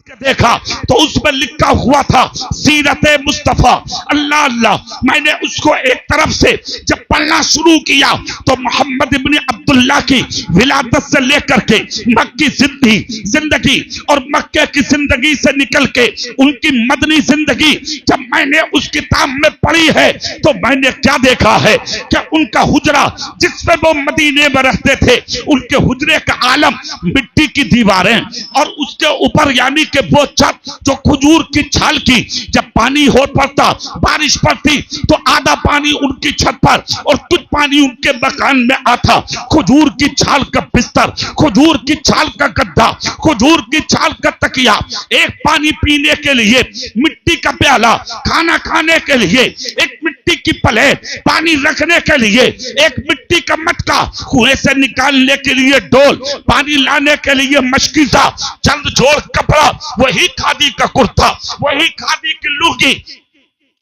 کے دیکھا تو اس میں لکھا ہوا تھا سیرت مصطفیٰ. اللہ اللہ، میں نے اس کو ایک طرف سے جب پڑھنا شروع کیا تو محمد ابن عبداللہ کی ولادت سے لے کر کے مکی زندگی اور مکے کی زندگی سے نکل کے ان کی مدنی زندگی جب میں نے اس کتاب میں پڑھی ہے تو میں نے کیا دیکھا ہے کہ ان کا حجرہ جس میں وہ مدینے میں رہتے تھے، ان کے حجرے کا عالم مٹی کی دیواریں اور اس کے اوپر یعنی کہ وہ چھت جو کھجور کی چھال کی، جب پانی ہو پڑتا بارش پڑتی تو آدھا پانی ان کی چھت پر اور کچھ پانی ان کے مکان میں آتا. کھجور کی چھال کا بستر، کھجور کی چھال کا گدا، کھجور کی چھال کا تکیا، ایک پانی پینے کے لیے مٹی کا پیالہ، کھانا کھانے کے لیے ایک مٹی کی پلیٹ، پانی رکھنے کے لیے ایک مٹی کا مٹکا، کنویں سے نکالنے کے لیے ڈول، پانی لانے کے لیے مشکیزہ، چند جوڑ کپڑا، وہی کھادی کا کرتا، وہی کھادی کی لوگی.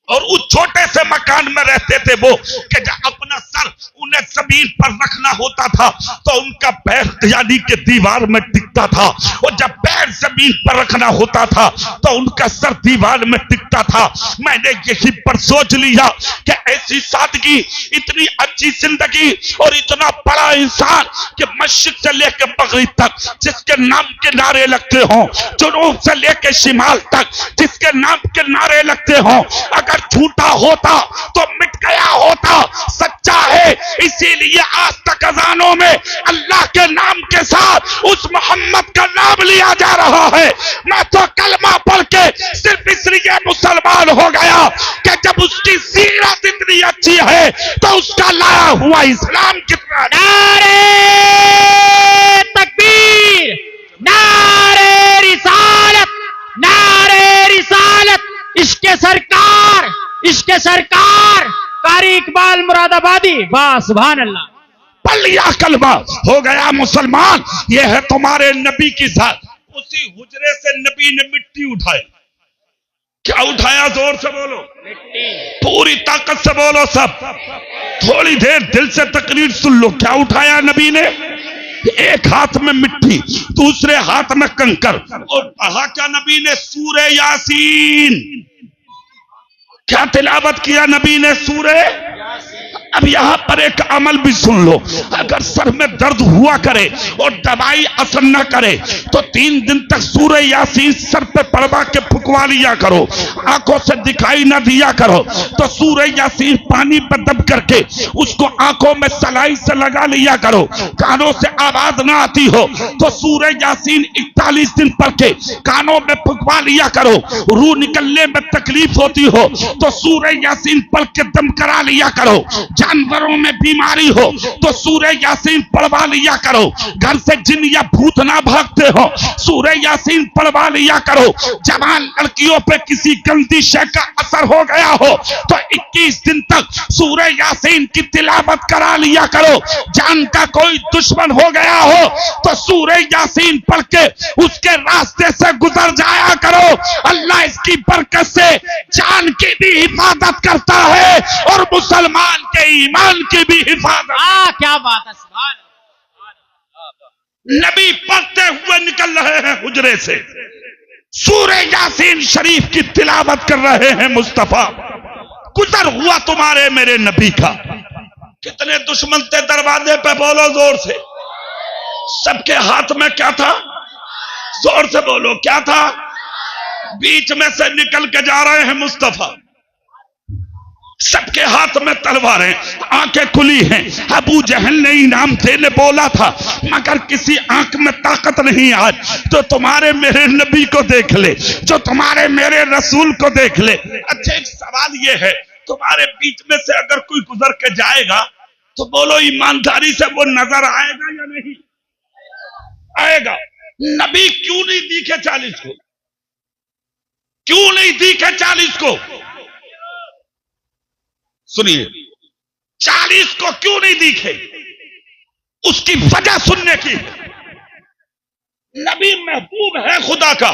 اور اس چھوٹے سے مکان میں رہتے تھے وہ کہ جب اپنا سر انہیں زمین پر رکھنا ہوتا تھا تو ان کا پیر یعنی کہ دیوار میں ٹکتا تھا، اور جب پیر زمین پر رکھنا ہوتا تھا تو ان کا سر دیوار میں ٹکتا تھا. میں نے یہی پر سوچ لیا کہ ایسی سادگی، اتنی اچھی زندگی اور اتنا بڑا انسان کہ مشرق سے لے کے مغرب تک جس کے نام کے نعرے لگتے ہوں، جنوب سے لے کے شمال تک جس کے نام کے نعرے لگتے ہوں، اگر جھوٹا ہوتا تو مٹ گیا ہوتا. سچا ہے، اسی لیے آج تک اذانوں میں اللہ کے نام کے ساتھ اس محمد کا نام لیا جا رہا ہے. میں تو کلمہ پڑھ کے صرف اس لیے مسلمان ہو گیا کہ جب اس کی سیرت اتنی اچھی ہے تو اس کا لایا ہوا اسلام کتنا. نعرے تکبیر، نعرے رسالت، نعرے رسالت. عشق سرکار، عشق سرکار. قاری اقبال مراد آبادی. واہ سبحان اللہ. پڑھ لیا کلمہ، ہو گیا مسلمان. یہ ہے تمہارے نبی کی ذات. اسی حجرے سے نبی نے مٹی اٹھائی. کیا اٹھایا؟ زور سے بولو، پوری طاقت سے بولو سب. تھوڑی دیر دل سے تقریر سن لو. کیا اٹھایا نبی نے؟ ایک ہاتھ میں مٹی، دوسرے ہاتھ میں کنکر، اور پڑھا کیا نبی نے؟ سورہ یاسین. کیا تلاوت کیا نبی نے؟ سورہ. اب یہاں پر ایک عمل بھی سن لو. اگر سر میں درد ہوا کرے اور دوائی اثر نہ کرے تو 3 دن تک سورہ یاسین سر پہ پڑوا کے پھکوا لیا کرو. آنکھوں سے دکھائی نہ دیا کرو تو سورہ یاسین پانی پہ دب کر کے اس کو آنکھوں میں سلائی سے لگا لیا کرو. کانوں سے آواز نہ آتی ہو تو سورہ یاسین 41 دن پڑھ کے کانوں میں پھکوا لیا کرو. روح نکلنے میں تکلیف ہوتی ہو تو سورہ یاسین پڑھ کے دم کرا لیا کرو. جانوروں میں بیماری ہو تو سورہ یاسین پڑھوا لیا کرو. گھر سے جن یا بھوت نہ بھاگتے ہو سورہ یاسین پڑھوا لیا کرو. جوان لڑکیوں پہ کسی گندی شے کا اثر ہو گیا ہو تو 21 دن تک سورہ یاسین کی تلاوت کرا لیا کرو. جان کا کوئی دشمن ہو گیا ہو تو سورہ یاسین پڑھ کے اس کے راستے سے گزر جایا کرو. اللہ اس کی برکت سے جان کی بھی حفاظت کرتا ہے اور مسلمان کے ایمان کی بھی حفاظت. کیا بات ہے. سبحان نبی پڑھتے ہوئے نکل رہے ہیں حجرے سے، سورہ یاسین شریف کی تلاوت کر رہے ہیں. مصطفیٰ گزر ہوا تمہارے میرے نبی کا. کتنے دشمن تھے دروازے پہ؟ بولو زور سے. سب کے ہاتھ میں کیا تھا؟ زور سے بولو، کیا تھا؟ بیچ میں سے نکل کے جا رہے ہیں مصطفیٰ. سب کے ہاتھ میں تلواریں، آنکھیں کھلی ہیں. ابو جہل نے انعام دینے بولا تھا مگر کسی آنکھ میں طاقت نہیں. آج تو تمہارے میرے نبی کو دیکھ لے، جو تمہارے میرے رسول کو دیکھ لے. اچھا ایک سوال یہ ہے، تمہارے بیچ میں سے اگر کوئی گزر کے جائے گا تو بولو ایمانداری سے وہ نظر آئے گا یا نہیں آئے گا؟ نبی کیوں نہیں دیکھے 40 کو؟ کیوں نہیں دیکھے 40 کو؟ سنیے، 40 کو کیوں نہیں دیکھے؟ اس کی وجہ سننے کی. نبی محبوب ہے خدا کا.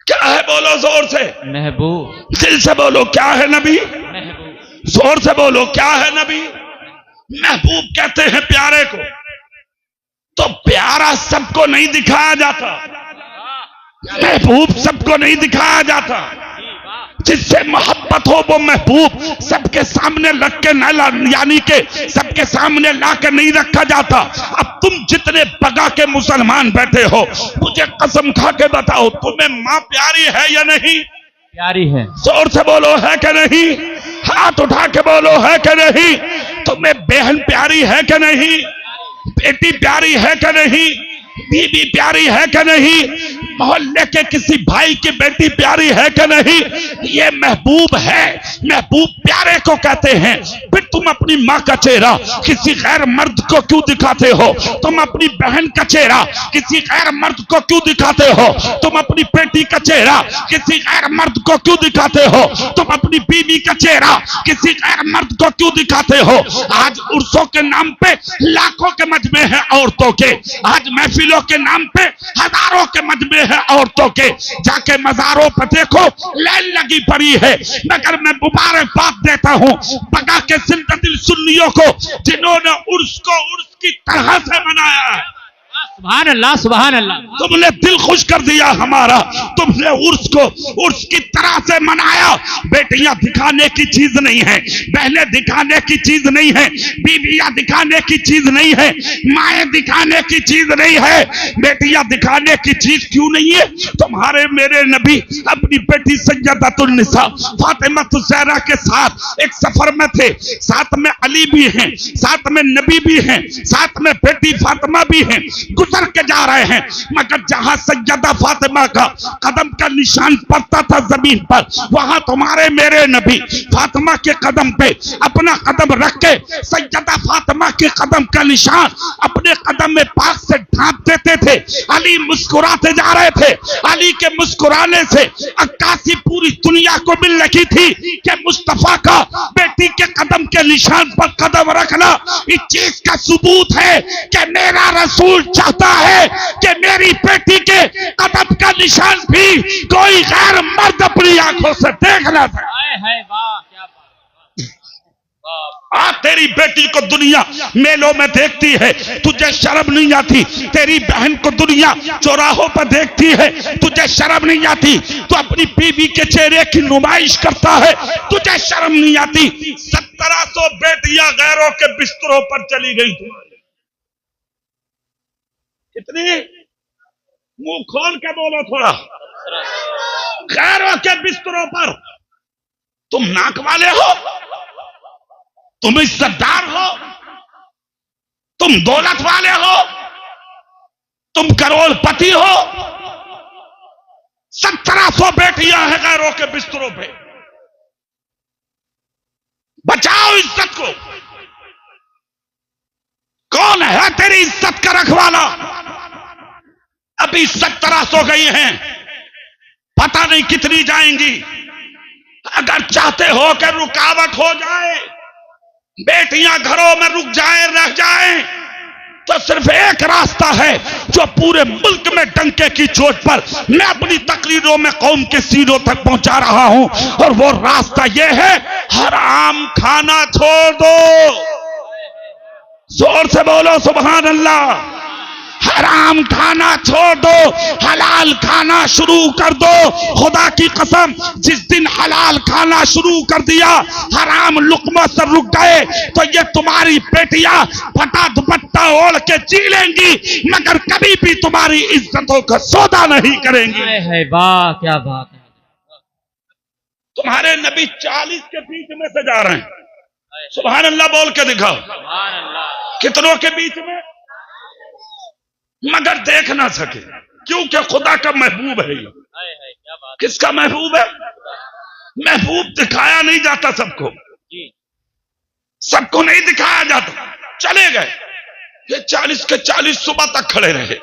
کیا ہے؟ بولو زور سے. محبوب. دل سے بولو، کیا ہے نبی؟ محبوب. زور سے بولو، کیا ہے نبی؟ محبوب کہتے ہیں پیارے کو. تو پیارا سب کو نہیں دکھایا جاتا. محبوب سب کو نہیں دکھایا جاتا، جس سے محبت ہو وہ محبوب سب کے سامنے رکھ کے نہ یعنی کہ سب کے سامنے لا کے نہیں رکھا جاتا۔ اب تم جتنے بگا کے مسلمان بیٹھے ہو، مجھے قسم کھا کے بتاؤ تمہیں ماں پیاری ہے یا نہیں؟ پیاری ہے۔ زور سے بولو ہے کہ نہیں؟ ہاتھ اٹھا کے بولو ہے کہ نہیں؟ تمہیں بہن پیاری ہے کہ نہیں؟ بیٹی پیاری ہے کہ نہیں؟ بیوی پیاری ہے کہ نہیں؟ محلے کے کسی بھائی کی بیٹی پیاری ہے کہ نہیں؟ یہ محبوب ہے۔ محبوب پیارے کو کہتے ہیں۔ پھر تم اپنی ماں کا چہرہ کسی غیر مرد کو کیوں دکھاتے ہو؟ تم اپنی بہن کا چہرہ کسی غیر مرد کو کیوں دکھاتے ہو؟ تم اپنی بیٹی کا چہرہ کسی غیر مرد کو کیوں دکھاتے ہو؟ تم اپنی بیوی کا چہرہ کسی غیر مرد کو کیوں دکھاتے ہو؟ آج عرسوں کے نام پہ لاکھوں کے مجمع ہیں عورتوں کے، آج محفلوں کے نام پہ ہزاروں کے مجمع ہیں عورتوں کے، جا کے مزاروں پہ دیکھو لائن لگی پڑی ہے۔ مگر میں مبارکباد دیتا ہوں بگا کے زندہ دل سنیوں کو جنہوں نے عرس کو عرس کی طرح سے منایا ہے۔ سبحان اللہ سبحان اللہ۔ تم نے دل خوش کر دیا ہمارا، تم نے عرس کو عرس کی طرح سے منایا۔ بیٹیاں دکھانے کی چیز نہیں ہے، بہنیں دکھانے کی چیز نہیں ہے، بیویاں دکھانے کی چیز نہیں ہے، مائیں دکھانے کی چیز نہیں ہے۔ بیٹیاں دکھانے کی چیز کیوں نہیں ہے؟ تمہارے میرے نبی اپنی بیٹی سیدۃ النساء فاطمہ الزہرا کے ساتھ ایک سفر میں تھے، ساتھ میں علی بھی ہیں، ساتھ میں نبی بھی ہیں، ساتھ میں بیٹی فاطمہ بھی ہیں، گزر کے جا رہے ہیں۔ مگر جہاں سیدہ فاطمہ کا قدم کا نشان پڑتا تھا زمین پر، وہاں تمہارے میرے نبی فاطمہ کے قدم پہ اپنا قدم رکھ کے سیدہ فاطمہ کے قدم کا نشان اپنے قدم میں پاک سے ڈھانپ دیتے تھے۔ علی مسکراتے جا رہے تھے، علی کے مسکرانے سے عکاسی پوری دنیا کو مل رہی تھی کہ مصطفیٰ کا بیٹی کے قدم کے نشان پر قدم رکھنا اس چیز کا ثبوت ہے کہ میرا رسول چاہتا ہے کہ میری بیٹی کے قدم کا نشان بھی کوئی غیر مرد اپنی آنکھوں سے دیکھ نہ سکے۔ تیری بیٹی کو دنیا میلوں میں دیکھتی ہے، تجھے شرم نہیں آتی؟ تیری بہن کو دنیا چوراہوں پر دیکھتی ہے، تجھے شرم نہیں آتی؟ تو اپنی بیوی کے چہرے کی نمائش کرتا ہے، تجھے شرم نہیں آتی؟ 1700 بیٹیاں غیروں کے بستروں پر چلی گئی تمہاری، کتنی؟ منہ کھول کے بولو تھوڑا۔ غیروں کے بستروں پر تم ناک والے ہو، تم عزت دار ہو، تم دولت والے ہو، تم کروڑ پتی ہو، 1700 بیٹیاں ہیں غیروں کے بستروں پہ۔ بچاؤ عزت کو۔ کون ہے تیری عزت کا رکھوالا؟ ابھی 1700 گئی ہیں، پتہ نہیں کتنی جائیں گی۔ اگر چاہتے ہو کہ رکاوٹ ہو جائے، بیٹیاں گھروں میں رک جائیں، رہ جائیں، تو صرف ایک راستہ ہے جو پورے ملک میں ڈنکے کی چوٹ پر میں اپنی تقریروں میں قوم کے سینوں تک پہنچا رہا ہوں، اور وہ راستہ یہ ہے: حرام کھانا چھوڑ دو۔ زور سے بولو سبحان اللہ۔ حرام کھانا چھوڑ دو، حلال کھانا شروع کر دو۔ خدا کی قسم جس دن حلال کھانا شروع کر دیا، حرام لقموں سے رک گئے، تو یہ تمہاری بیٹیاں پھٹا دوپٹہ اوڑھ کے جی لیں گی، مگر کبھی بھی تمہاری عزتوں کا سودا نہیں کریں گی۔ واہ کیا بات ہے۔ تمہارے نبی 40 کے بیچ میں سے جا رہے ہیں، سبحان اللہ بول کے دکھاؤ۔ کتنوں کے بیچ میں؟ مگر دیکھ نہ سکے، کیونکہ خدا کا محبوب ہے یہ۔ کس کا محبوب ہے؟ محبوب دکھایا نہیں جاتا سب کو، سب کو نہیں دکھایا جاتا۔ چلے گئے یہ 40 کے 40 صبح تک کھڑے رہے۔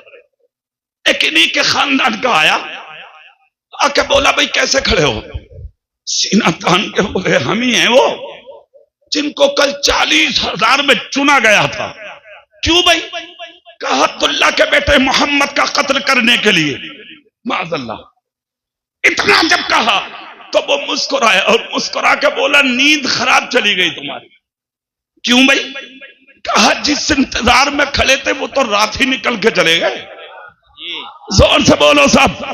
ایک انہی کے خاندان کا آیا، آ کے بولا بھائی کیسے کھڑے ہو؟ سینہ تان کے بولے ہم ہی ہیں وہ جن کو کل 40,000 میں چنا گیا تھا۔ کیوں بھائی؟ کہا اللہ کے بیٹے محمد کا قتل کرنے کے لیے، معاذ اللہ۔ اتنا جب کہا تو وہ مسکرائے اور مسکرا کے بولا نیند خراب چلی گئی تمہاری۔ کیوں بھائی؟ کہا جس انتظار میں کھڑے تھے وہ تو رات ہی نکل کے چلے گئے۔ زور سے بولو صاحب۔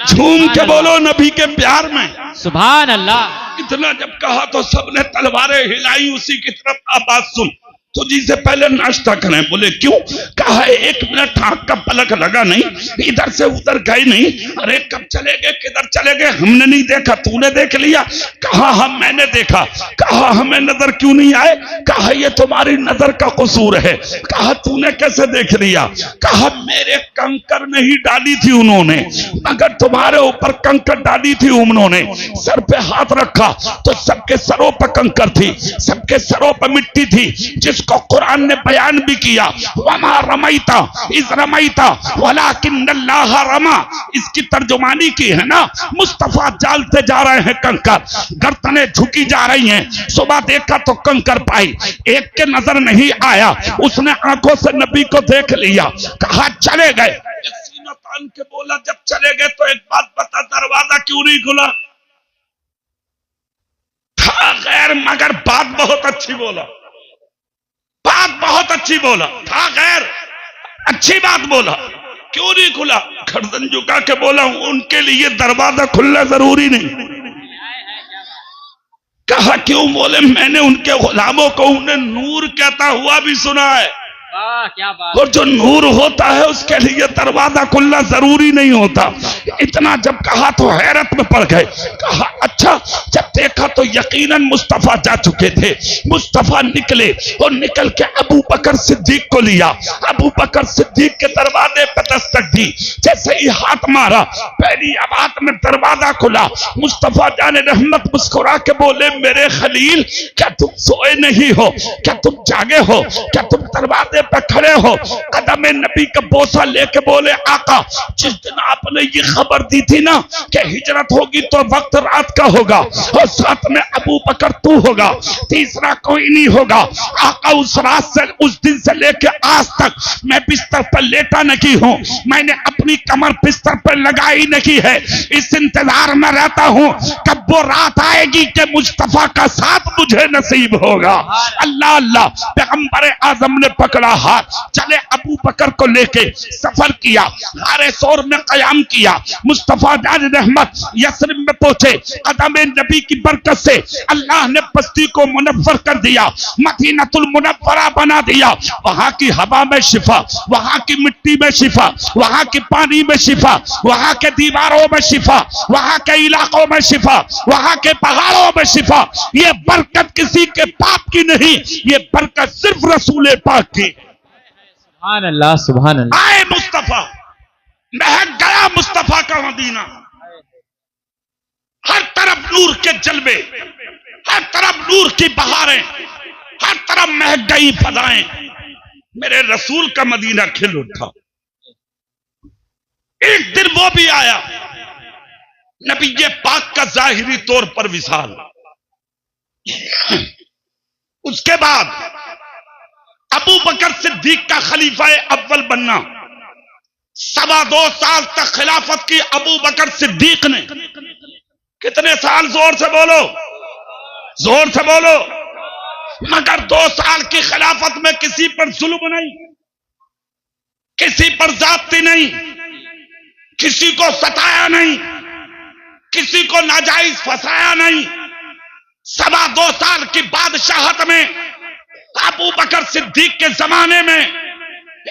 جھوم کے بولو نبی کے پیار میں سبحان اللہ. اتنا جب کہا تو سب نے تلواریں ہلائی اسی کی طرف. آواز سن تو جی سے پہلے ناشتہ کریں. بولے کیوں؟ کہا 1 منٹ آنکھ کا پلک لگا نہیں, ادھر سے ادھر گئے نہیں. ارے کب چلے گئے, کدھر چلے گئے؟ ہم نے نہیں دیکھا, تو نے دیکھ لیا. کہا ہم میں نے دیکھا. کہا ہمیں نظر کیوں نہیں آئے؟ کہا یہ تمہاری نظر کا قصور ہے. کہا تو نے کیسے دیکھ لیا؟ کہا میرے کنکر نہیں ڈالی تھی انہوں نے, مگر تمہارے اوپر کنکر ڈالی تھی انہوں نے. سر پہ ہاتھ رکھا تو سب کے سروں پہ کنکر تھی, سب کے سروں پہ مٹی تھی, جس کو قرآن نے بیان بھی کیا. وما رمیتا اذ رمیتا ولکن اللہ رما. اس کی ترجمانی کی ہے نا, مصطفیٰ ڈالتے جا رہے ہیں کنکر, گردنیں جھکی جا رہی ہیں. صبح دیکھا تو کنکر پائی, ایک کے نظر نہیں آیا, اس نے آنکھوں سے نبی کو دیکھ لیا. کہا چلے گئے. ایک سینہ تان کے بولا جب چلے گئے تو ایک بات بتا, دروازہ کیوں نہیں کھلا؟ تھا غیر مگر بات بہت اچھی بولا, بات بہت اچھی بولا. تھا غیر اچھی بات بولا, کیوں نہیں کھلا؟ گردن جھکا کے بولا ان کے لیے دروازہ کھلنا ضروری نہیں. کہا کیوں؟ بولے میں نے ان کے غلاموں کو انہیں نور کہتا ہوا بھی سنا ہے, کیا بات. اور جو نور ہوتا ہے اس کے لیے دروازہ کھلنا ضروری نہیں ہوتا. اتنا جب کہا تو حیرت میں پڑ گئے. کہا اچھا. جب دیکھا تو یقیناً مصطفیٰ جا چکے تھے. مصطفیٰ نکلے اور نکل کے ابو بکر صدیق کو لیا. ابو بکر صدیق کے دروازے پہ دستک دی. جیسے ہی ہاتھ مارا پہلی آواز میں دروازہ کھلا. مصطفیٰ جان رحمت مسکرا کے بولے میرے خلیل کیا تم سوئے نہیں ہو؟ کیا تم جاگے ہو؟ کیا تم دروازے پہ کھڑے ہو؟ قدم نبی کا بوسہ لے کے بولے آقا جس دن آپ نے یہ خبر دی تھی نا کہ ہجرت ہوگی تو وقت رات کا ہوگا اور ساتھ میں ابو بکر تو ہوگا, تیسرا کوئی نہیں ہوگا. آقا اس رات سے, اس دن سے لے کے آج تک میں بستر پر لیٹا نہیں ہوں, میں نے اپنی کمر بستر پر لگائی نہیں ہے. اس انتظار میں رہتا ہوں کب وہ رات آئے گی کہ مصطفیٰ کا ساتھ مجھے نصیب ہوگا. اللہ اللہ. پیغمبر اعظم نے پکڑا ہاتھ, چلے ابو بکر کو لے کے سفر کیا. ہارے سور میں قیام کیا. مصطفیٰ جان رحمت یثرب میں پہنچے. قدم نبی کی برکت سے اللہ نے بستی کو منور کر دیا, مدینۃ المنورہ بنا دیا. وہاں کی ہوا میں شفا, وہاں کی مٹی میں شفا, وہاں کی پانی میں شفا, وہاں کے دیواروں میں شفا, وہاں کے علاقوں میں شفا, وہاں کے پہاڑوں میں شفا. یہ برکت کسی کے پاپ کی نہیں, یہ برکت صرف رسول پاک کی. سبحان اللہ سبحان اللہ. آئے مصطفیٰ, مہک گیا مصطفیٰ کا مدینہ. ہر طرف نور کے جلوے, ہر طرف نور کی بہاریں, ہر طرف مہک گئی فضائیں. میرے رسول کا مدینہ کھل اٹھا. ایک دن وہ بھی آیا, نبی پاک کا ظاہری طور پر وصال. اس کے بعد ابو بکر صدیق کا خلیفہ اول بننا. 2.25 سال تک خلافت کی ابو بکر صدیق نے. کتنے سال؟ زور سے بولو, زور سے بولو. مگر 2 سال کی خلافت میں کسی پر ظلم نہیں, کسی پر زیادتی نہیں, کسی کو ستایا نہیں, کسی کو ناجائز پھنسایا نہیں. 2.25 سال کی بادشاہت میں ابو بکر صدیق کے زمانے میں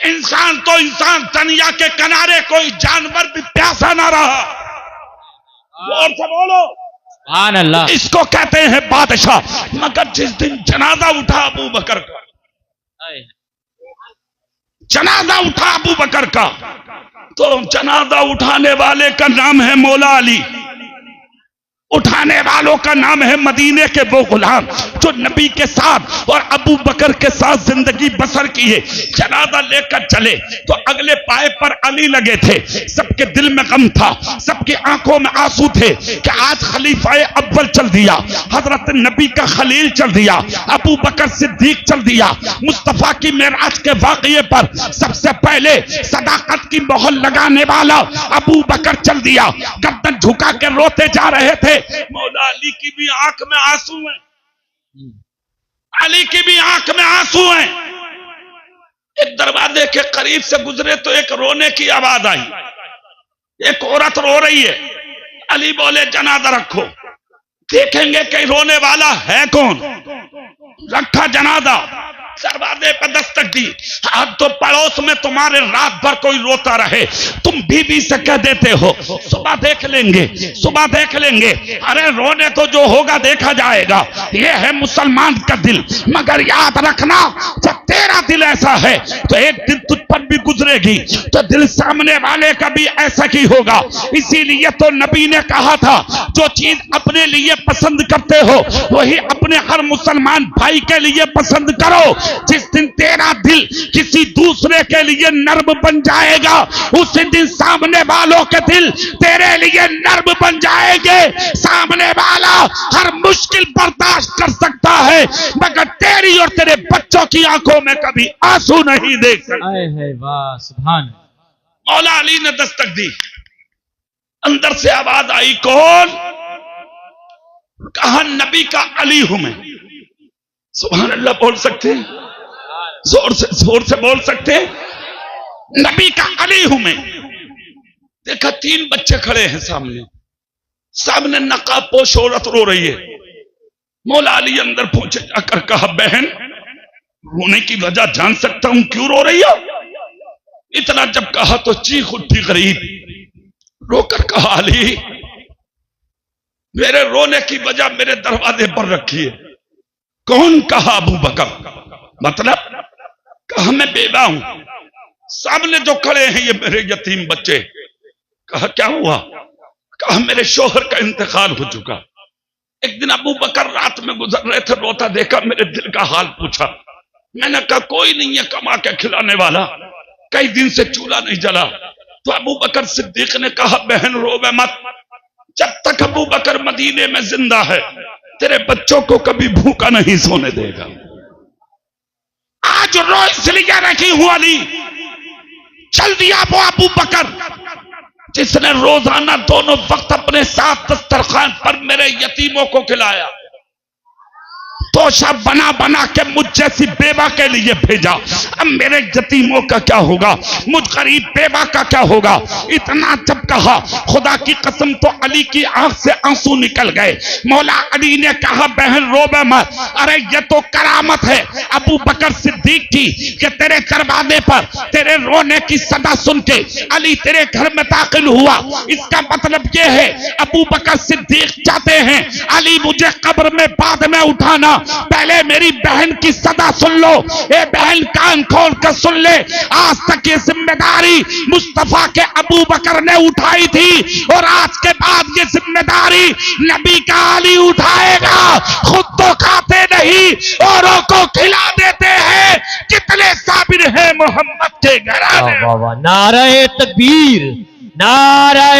انسان تو انسان, دنیا کے کنارے کوئی جانور بھی پیاسا نہ رہا. اور سے بولو سبحان اللہ. اس کو کہتے ہیں بادشاہ. مگر جس دن جنازہ اٹھا ابو بکر کا, جنازہ اٹھا ابو بکر کا, تو جنازہ اٹھانے والے کا نام ہے مولا علی, اٹھانے والوں کا نام ہے مدینے کے وہ غلام جو نبی کے ساتھ اور ابو بکر کے ساتھ زندگی بسر کیے. جنازہ لے کر چلے تو اگلے پائے پر علی لگے تھے. سب کے دل میں غم تھا, سب کی آنکھوں میں آنسو تھے کہ آج خلیفہ اول چل دیا, حضرت نبی کا خلیل چل دیا, ابو بکر صدیق چل دیا. مصطفیٰ کی معراج کے واقعے پر سب سے پہلے صداقت کی مہر لگانے والا ابو بکر چل دیا. گردن جھکا کے روتے جا رہے تھے. مولا علی کی بھی آنکھ میں آنسو ہیں, علی کی بھی آنکھ میں آنسو ہیں. ایک دروازے کے قریب سے گزرے تو ایک رونے کی آواز آئی. ایک عورت رو رہی ہے، علی بولے جنازہ رکھو، دیکھیں گے کہ رونے والا ہے کون، رکھا جنازہ، دروازے پہ دستک دی، اب تو پڑوس میں تمہارے رات بھر کوئی روتا رہے، تم بیوی سے کہہ دیتے ہو صبح دیکھ لیں گے، صبح دیکھ لیں گے، ارے رونے تو جو ہوگا دیکھا جائے گا، یہ ہے مسلمان کا دل۔ مگر یاد رکھنا جب تیرا دل ایسا ہے تو ایک دن تجھ پر بھی گزرے گی، تو دل سامنے والے کا بھی ایسا ہی ہوگا۔ اسی لیے تو نبی نے کہا تھا جو چیز اپنے لیے پسند کرتے ہو وہی اپنے ہر مسلمان بھائی کے لیے پسند کرو۔ جس دن تیرا دل کسی دوسرے کے لیے نرم بن جائے گا اسی دن سامنے والوں کے دل تیرے لیے نرم بن جائے گے۔ سامنے والا ہر مشکل برداشت کر سکتا ہے مگر تیری اور تیرے بچوں کی آنکھوں میں کبھی آنسو نہیں دیکھ سکتا۔ واہ سبحان۔ مولا علی نے دستک دی، اندر سے آواز آئی کون؟ کہا نبی کا علی ہوں میں۔ سبحان اللہ بول سکتے ہیں؟ زور سے بول سکتے ہیں؟ نبی کا علی ہوں میں۔ دیکھا 3 بچے کھڑے ہیں سامنے نقاب پوش عورت رو رہی ہے۔ مولا علی اندر پہنچے، جا کر کہا بہن رونے کی وجہ جان سکتا ہوں کیوں رو رہی ہو؟ اتنا جب کہا تو چیخ اٹھی غریب، رو کر کہا علی میرے رونے کی وجہ میرے دروازے پر رکھی ہے۔ کون؟ کہا ابو بکر۔ مطلب؟ کہا میں بیوہ ہوں، سامنے جو کھڑے ہیں یہ میرے یتیم بچے۔ کہا کیا ہوا؟ کہا میرے شوہر کا انتقال ہو چکا۔ ایک دن ابو بکر رات میں گزر رہے تھے، روتا دیکھا، میرے دل کا حال پوچھا۔ میں نے کہا کوئی نہیں ہے کما کے کھلانے والا، کئی دن سے چولہا نہیں جلا۔ تو ابو بکر صدیق نے کہا بہن روے مت، جب تک ابو بکر مدینے میں زندہ ہے تیرے بچوں کو کبھی بھوکا نہیں سونے دے گا۔ آج رو اس لیے رکھی ہوں علی، چل دیا وہ ابو بکر جس نے روزانہ دونوں وقت اپنے ساتھ دسترخوان پر میرے یتیموں کو کھلایا، توشہ بنا بنا کے مجھ جیسی بیوہ کے لیے بھیجا۔ اب میرے یتیموں کا کیا ہوگا، مجھ غریب بیوہ کا کیا ہوگا؟ اتنا جب کہا خدا کی قسم تو علی کی آنکھ سے آنسو نکل گئے۔ مولا علی نے کہا بہن رو بے مت، ارے یہ تو کرامت ہے ابو بکر صدیق کی کہ تیرے دروازے پر تیرے رونے کی صدا سن کے علی تیرے گھر میں داخل ہوا۔ اس کا مطلب یہ ہے ابو بکر صدیق چاہتے ہیں علی مجھے قبر میں بعد میں اٹھانا، پہلے میری بہن کی صدا سن لو۔ اے بہن کان کھول کر سن لے، آج تک یہ ذمہ داری مصطفیٰ کے ابو بکر نے اٹھائی تھی اور آج کے بعد یہ ذمہ داری نبی کا علی اٹھائے گا۔ خود تو کھاتے نہیں اوروں کو کھلا دیتے ہیں، کتنے صابر ہیں محمد کے گھرانے۔ نعرہ تکبیر، نعرہ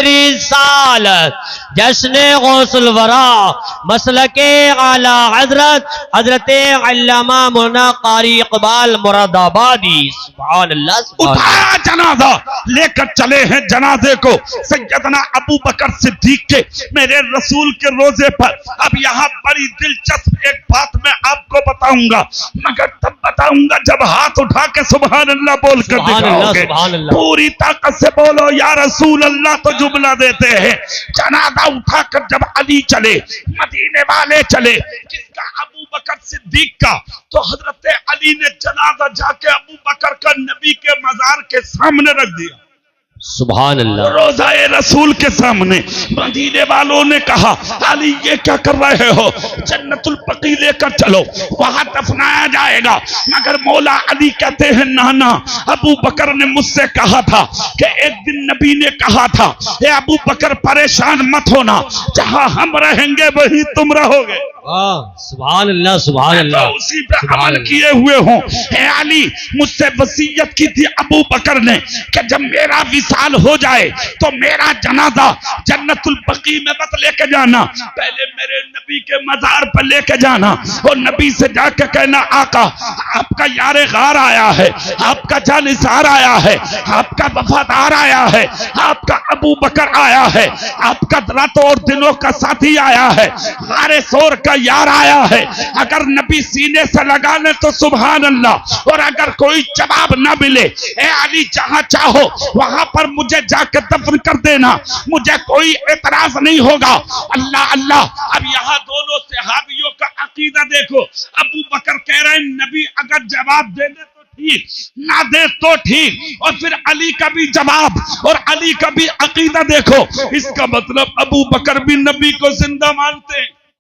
رسالت، جشن غوث الورا، مسلک اعلی حضرت علامہ مولانا قاری اقبال مراد آبادی۔ سبحان اللہ سبحان اللہ۔ اٹھایا جنازہ، لے کر چلے ہیں جنازے کو سیدنا ابو بکر صدیق کے میرے رسول کے روزے پر۔ اب یہاں بڑی دلچسپ ایک بات میں آپ کو بتاؤں گا، مگر تب بتاؤں گا جب ہاتھ اٹھا کے سبحان اللہ بول کر دکھاؤ گے۔ پوری طاقت سے بولو یا رسول اللہ تو جملہ دیتے ہیں۔ جنازہ اٹھا کر جب علی چلے، مدینے والے چلے، کس کا؟ ابو بکر صدیق کا۔ تو حضرت علی نے جنازہ جا کے ابو بکر کا نبی کے مزار کے سامنے رکھ دیا، سبحان اللہ، روضہ رسول کے سامنے۔ مدینے والوں نے کہا علی یہ کیا کر رہے ہو؟ جنت البقیع لے کر چلو، وہاں دفنایا جائے گا۔ مگر مولا علی کہتے ہیں نانا، ابو بکر نے مجھ سے کہا تھا کہ ایک دن نبی نے کہا تھا اے ابو بکر پریشان مت ہونا، جہاں ہم رہیں گے وہی تم رہو گے۔ سبحان اللہ سبحان اللہ، اسی پہ عمل کیے ہوئے ہوں۔ اے علی مجھ سے وصیت کی تھی ابو بکر نے کہ جب میرا وصال ہو جائے تو میرا جنازہ جنت البقیع میں مت لے کے جانا، پہلے میرے نبی کے مزار پر لے کے جانا اور نبی سے جا کے کہنا آقا آپ کا یار غار آیا ہے، آپ کا جانثار آیا ہے، آپ کا وفادار آیا ہے، آپ کا ابو بکر آیا ہے، آپ کا راتوں اور دنوں کا ساتھی آیا ہے، حارث اور کا یار آیا ہے، اگر نبی سینے سے لگا لے تو سبحان اللہ، اور اگر کوئی جواب نہ ملے، اے علی جہاں چاہو وہاں پر مجھے جا کے دفن کر دینا، مجھے کوئی اعتراض نہیں ہوگا۔ اللہ اللہ، اب یہاں دونوں صحابیوں کا عقیدہ دیکھو، ابو بکر کہہ رہے ہیں نبی اگر جواب دے دے تو ٹھیک، نہ دے تو ٹھیک، اور پھر علی کا بھی جواب اور علی کا بھی عقیدہ دیکھو، اس کا مطلب ابو بکر بھی نبی کو زندہ مانتے ہیں۔